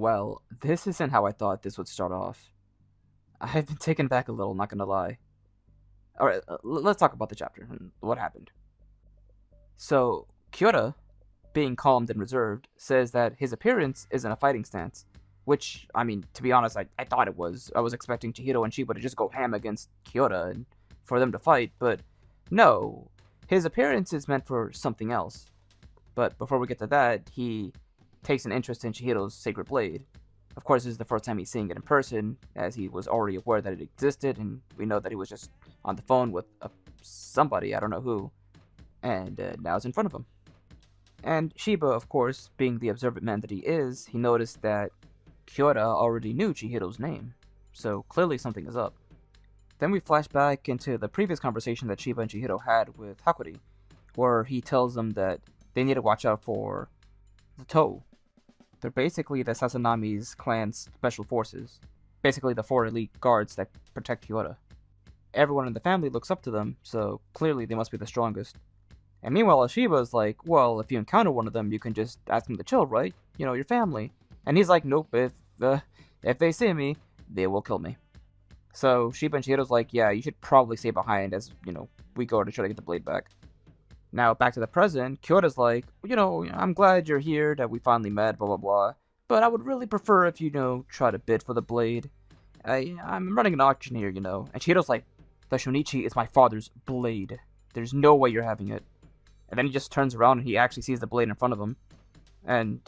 Well, this isn't how I thought this would start off. I've been taken back a little, not gonna lie. Alright, let's talk about the chapter and what happened. So, Kyora, being calm and reserved, says that his appearance is in a fighting stance. Which, I mean, to be honest, I thought it was. I was expecting Chihiro and Shiba to just go ham against Kyora and for them to fight, but no. His appearance is meant for something else. But before we get to that, he takes an interest in Chihiro's sacred blade. Of course, this is the first time he's seeing it in person, as he was already aware that it existed, and we know that he was just on the phone with somebody, I don't know who, and now it's in front of him. And Shiba, of course, being the observant man that he is, he noticed that Kyora already knew Chihiro's name, so clearly something is up. Then we flash back into the previous conversation that Shiba and Chihiro had with Hakuri, where he tells them that they need to watch out for the Toe. They're basically the Sasanami's clan's special forces, basically the 4 elite guards that protect Kyora. Everyone in the family looks up to them, so clearly they must be the strongest. And meanwhile, Shiba's like, well, if you encounter one of them, you can just ask them to chill, right? You know, your family. And he's like, nope, if they see me, they will kill me. So Shiba and Chihiro's like, yeah, you should probably stay behind as, we go to try to get the blade back. Now, back to the present, Kyota's like, I'm glad you're here, that we finally met, blah, blah, blah. But I would really prefer if you, try to bid for the blade. I'm running an auction here, And Chihiro's like, the Shonichi is my father's blade. There's no way you're having it. And then he just turns around and he actually sees the blade in front of him. And,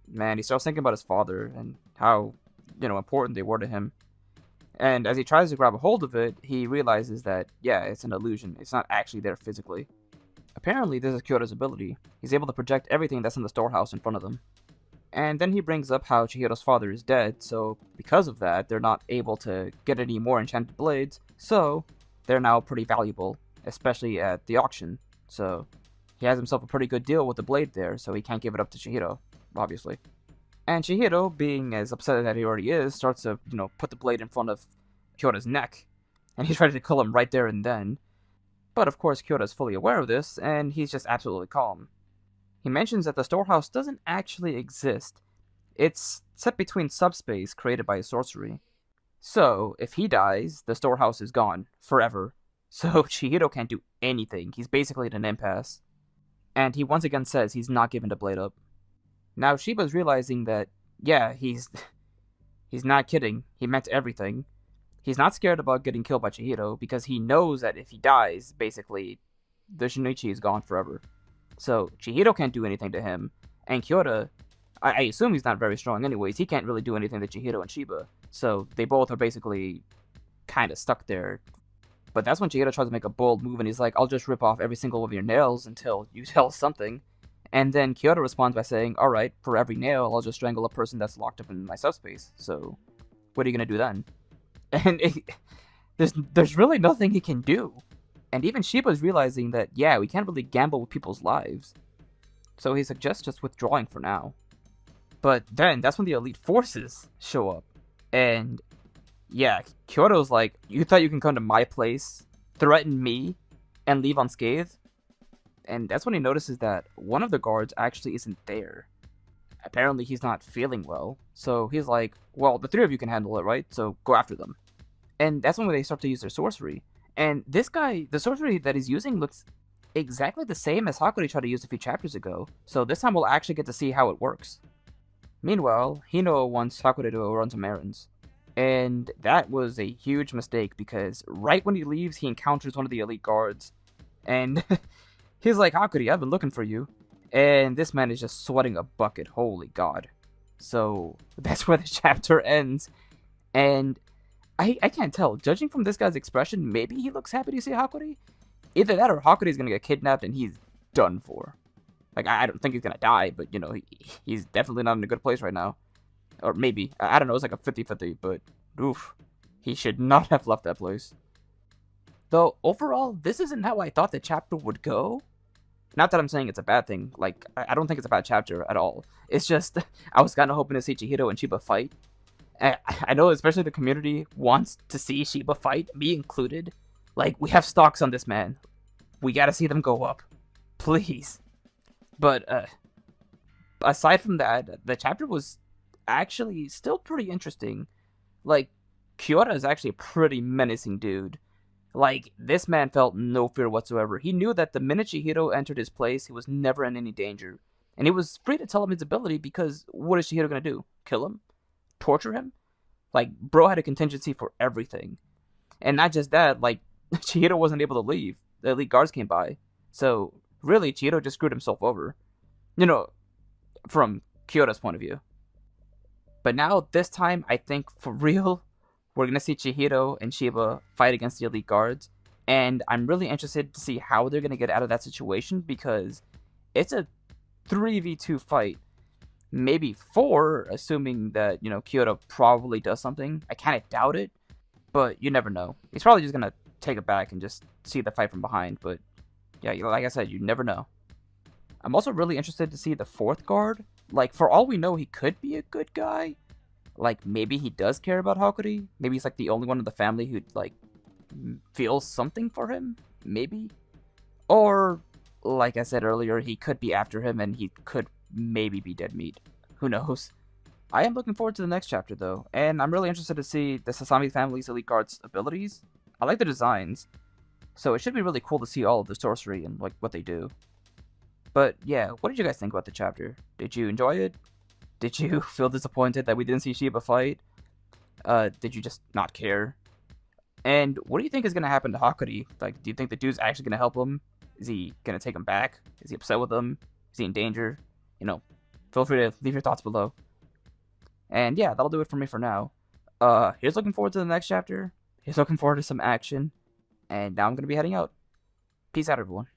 man, he starts thinking about his father and how, important they were to him. And as he tries to grab a hold of it, he realizes that, yeah, it's an illusion. It's not actually there physically. Apparently, this is Kyoto's ability. He's able to project everything that's in the storehouse in front of them. And then he brings up how Chihiro's father is dead, so because of that, they're not able to get any more enchanted blades, so they're now pretty valuable, especially at the auction. So he has himself a pretty good deal with the blade there, so he can't give it up to Chihiro, obviously. And Chihiro, being as upset that he already is, starts to, put the blade in front of Kyoto's neck, and he's ready to kill him right there and then. But of course, Kyora is fully aware of this, and he's just absolutely calm. He mentions that the storehouse doesn't actually exist. It's set between subspace created by his sorcery. So, if he dies, the storehouse is gone, forever. So Chihiro can't do anything. He's basically at an impasse. And he once again says he's not giving the blade up. Now Shiba's realizing that, yeah, he's not kidding. He meant everything. He's not scared about getting killed by Chihiro because he knows that if he dies, basically, the Shinichi is gone forever. So Chihiro can't do anything to him, and Kyora, I assume he's not very strong anyways, he can't really do anything to Chihiro and Shiba. So they both are basically kind of stuck there. But that's when Chihiro tries to make a bold move and he's like, I'll just rip off every single one of your nails until you tell something. And then Kyora responds by saying, alright, for every nail, I'll just strangle a person that's locked up in my subspace. So what are you going to do then? And there's really nothing he can do. And even Shiba's realizing that, yeah, we can't really gamble with people's lives. So he suggests just withdrawing for now. But then, that's when the elite forces show up. And, yeah, Kyoto's like, you thought you can come to my place, threaten me, and leave unscathed? And that's when he notices that one of the guards actually isn't there. Apparently he's not feeling well. So he's like, well, the 3 of you can handle it, right? So go after them. And that's when they start to use their sorcery. And this guy, the sorcery that he's using looks exactly the same as Hakuri tried to use a few chapters ago. So this time we'll actually get to see how it works. Meanwhile, Hino wants Hakuri to run some errands. And that was a huge mistake because right when he leaves, he encounters one of the elite guards. And he's like, Hakuri, I've been looking for you. And this man is just sweating a bucket. Holy God. So that's where the chapter ends. And I can't tell. Judging from this guy's expression, maybe he looks happy to see Hakuri. Either that or Hakuri's going to get kidnapped and he's done for. Like, I don't think he's going to die, but, he's definitely not in a good place right now. Or maybe. I don't know. It's like a 50-50, but oof. He should not have left that place. Though, overall, this isn't how I thought the chapter would go. Not that I'm saying it's a bad thing. Like, I don't think it's a bad chapter at all. It's just, I was kind of hoping to see Chihiro and Shiba fight. I know especially the community wants to see Shiba fight, me included. Like, we have stocks on this man. We gotta see them go up. Please. But, aside from that, the chapter was actually still pretty interesting. Like, Kyora is actually a pretty menacing dude. Like, this man felt no fear whatsoever. He knew that the minute Chihiro entered his place, he was never in any danger. And he was free to tell him his ability because what is Chihiro going to do? Kill him? Torture him? Like, bro had a contingency for everything. And not just that, like, Chihiro wasn't able to leave. The elite guards came by. So, really, Chihiro just screwed himself over. You know, from Kyoto's point of view. But now, this time, I think for real, we're going to see Chihiro and Shiba fight against the elite guards. And I'm really interested to see how they're going to get out of that situation because it's a 3v2 fight. Maybe 4, assuming that, Kyoto probably does something. I kind of doubt it, but you never know. He's probably just going to take it back and just see the fight from behind. But yeah, like I said, you never know. I'm also really interested to see the 4th guard. Like, for all we know, he could be a good guy. Like, maybe he does care about Hakuri. Maybe he's, like, the only one in the family who, like, feels something for him. Maybe. Or, like I said earlier, he could be after him and he could maybe be dead meat. Who knows? I am looking forward to the next chapter, though. And I'm really interested to see the Sasami family's elite guards' abilities. I like the designs. So it should be really cool to see all of the sorcery and, like, what they do. But yeah, what did you guys think about the chapter? Did you enjoy it? Did you feel disappointed that we didn't see Shiba fight? Did you just not care? And what do you think is going to happen to Hakuri? Like, do you think the dude's actually going to help him? Is he going to take him back? Is he upset with him? Is he in danger? Feel free to leave your thoughts below. And yeah, that'll do it for me for now. Here's looking forward to the next chapter. Here's looking forward to some action. And now I'm going to be heading out. Peace out, everyone.